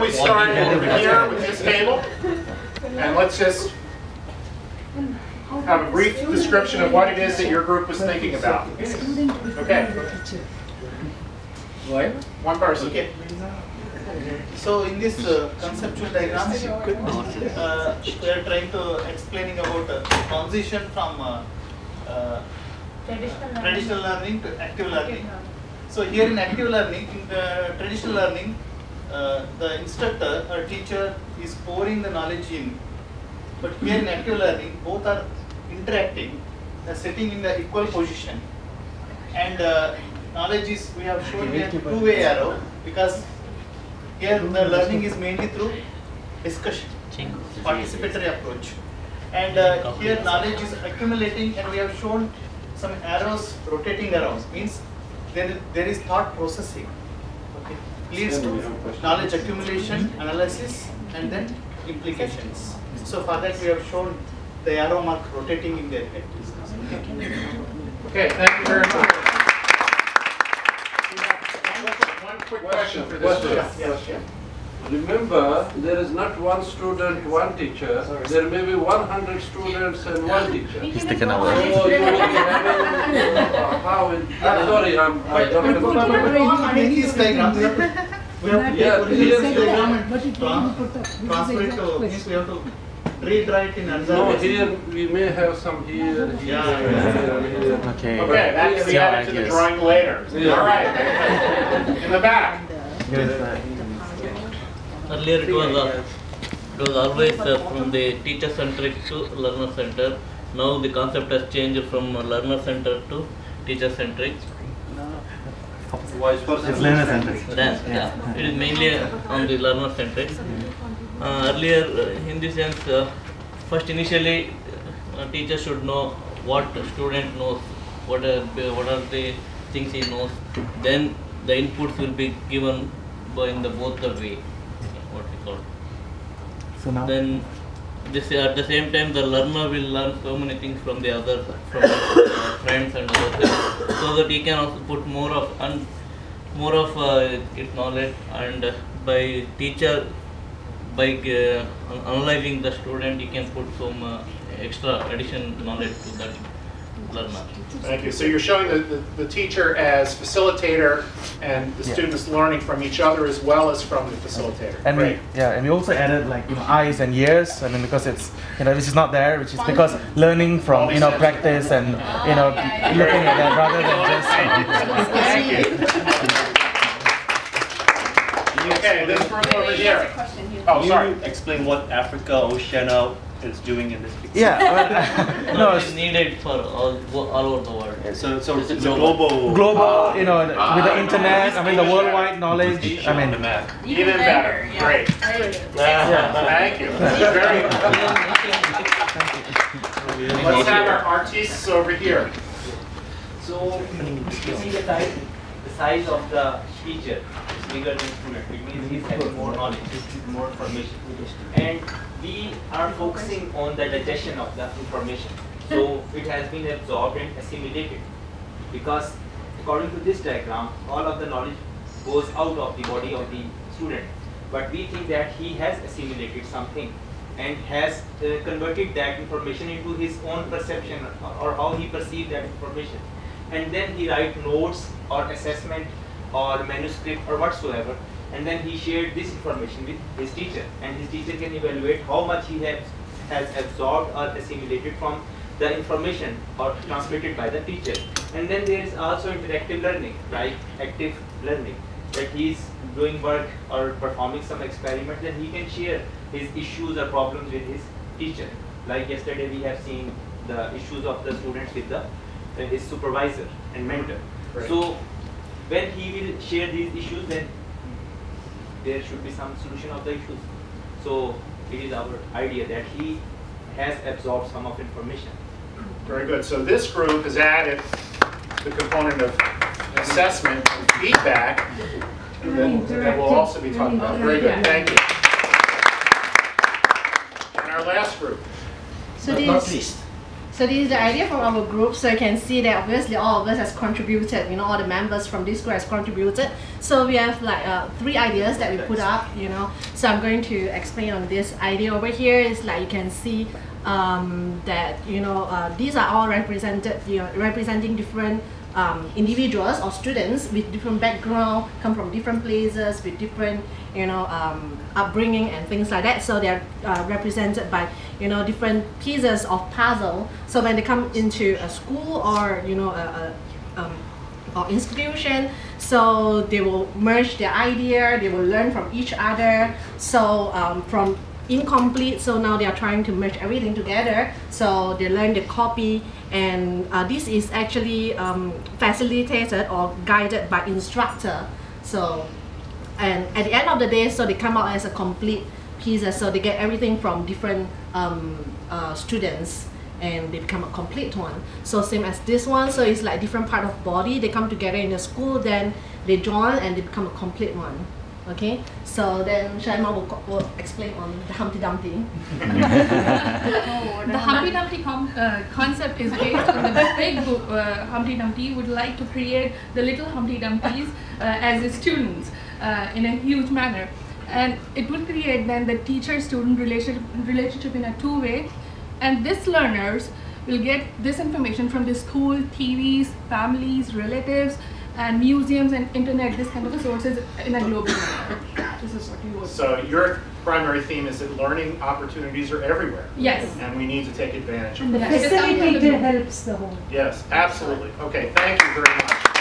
we start over here with this table? And let's just have a brief description of what it is that your group was thinking about. Okay. One person. Okay. So in this conceptual diagram, we are trying to explaining about transition from traditional learning to active learning. So here in active learning, in the traditional learning, the instructor or teacher is pouring the knowledge in. But here in active learning, both are interacting, sitting in the equal position. And knowledge is, we have shown here two-way arrow, because here the learning is mainly through discussion, participatory approach. And here knowledge is accumulating, and we have shown some arrows rotating around, means there is thought processing. Okay. Leads to knowledge accumulation, analysis, and then implications. So for that we have shown the arrow mark rotating in their head. Okay, thank you very much. One quick question for this group. Question. Remember, there is not one student, one teacher. There may be 100 students and one teacher. He's taken away. So you will be having how? Sorry, I'm In this diagram, we have to Yeah, this diagram and transfer it to, means we have to rewrite in another no, way. here we may have some here, here, here. Okay. Okay, that can be added to the drawing later. Yeah. All right. In the back. Earlier it was always from the teacher-centric to learner-centered. Now the concept has changed from learner-centered to teacher-centric. Vice versa. It's learner-centric. Yeah. It is mainly on the learner-centric. Earlier, in this sense, first initially, teacher should know what student knows, what are the things he knows. Then the inputs will be given by in the both the way, what we call. So now. Then this at the same time the learner will learn so many things from the others, from his friends and other things, so that he can also put more of its knowledge, and by teacher, by analyzing the student, he can put some extra addition knowledge to that learner. Thank you. So you're showing the teacher as facilitator, and the students learning from each other as well as from the facilitator. And Great. we also added like eyes and ears. I mean, because it's which is not there, which is because learning from practice and looking at that rather than just. Thank you. Okay, this room over here. Oh, sorry. Explain what Africa Oceania is doing in this picture. Yeah. No, it's needed for all over the world. So it's a global. Global, with the internet. I mean, the worldwide knowledge. I mean, the map. Even better. Great. Thank you. Very good. Let's have our artists over here. So, you see the size of the teacher is bigger than student. It means he's having more knowledge, more information. And we are focusing on the digestion of the information. So it has been absorbed and assimilated. Because according to this diagram, all of the knowledge goes out of the body of the student. But we think that he has assimilated something and has converted that information into his own perception, or how he perceives that information. And then he writes notes or assessment or manuscript or whatsoever, and then he shared this information with his teacher, and his teacher can evaluate how much he has absorbed or assimilated from the information or transmitted by the teacher. And then there is also interactive learning, like active learning, that he is doing work or performing some experiment, then he can share his issues or problems with his teacher. Like yesterday we have seen the issues of the students with his supervisor and mentor. Right. So when he will share these issues, then there should be some solution of the issues. So it is our idea that he has absorbed some of information. Very good. So this group has added the component of assessment and feedback that we'll also be talking about. Very good. Thank you. And our last group. So not least. So this is the idea from our group. So you can see that obviously all of us has contributed, you know, all the members from this group has contributed. So we have like 3 ideas that we put up, you know. So I'm going to explain on this idea over here. Is like you can see that, you know, these are all represented, you know, representing different individuals or students with different background, come from different places with different, you know, upbringing and things like that. So they're represented by, you know, different pieces of puzzle. So when they come into a school or, you know, or institution, so they will merge their idea, they will learn from each other. So from incomplete, so now they are trying to merge everything together, so they learn the copy, and this is actually facilitated or guided by instructor. So, and at the end of the day, so they come out as a complete pieces, so they get everything from different students and they become a complete one. So same as this one, so it's like different part of body, they come together in the school, then they join and they become a complete one. Okay, so then Shaima will explain on the Humpty Dumpty. The Humpty Dumpty concept is based on the big book. Humpty Dumpty would like to create the little Humpty Dumptys as his students in a huge manner, and it would create then the teacher-student relationship in a two-way, and these learners will get this information from the school, TVs, families, relatives, and museums and internet, this kind of sources in a global manner. This is what you would. So your primary theme is that learning opportunities are everywhere. Yes. And we need to take advantage of And the them. facilitator helps the whole. Yes, absolutely. Okay, thank you very much.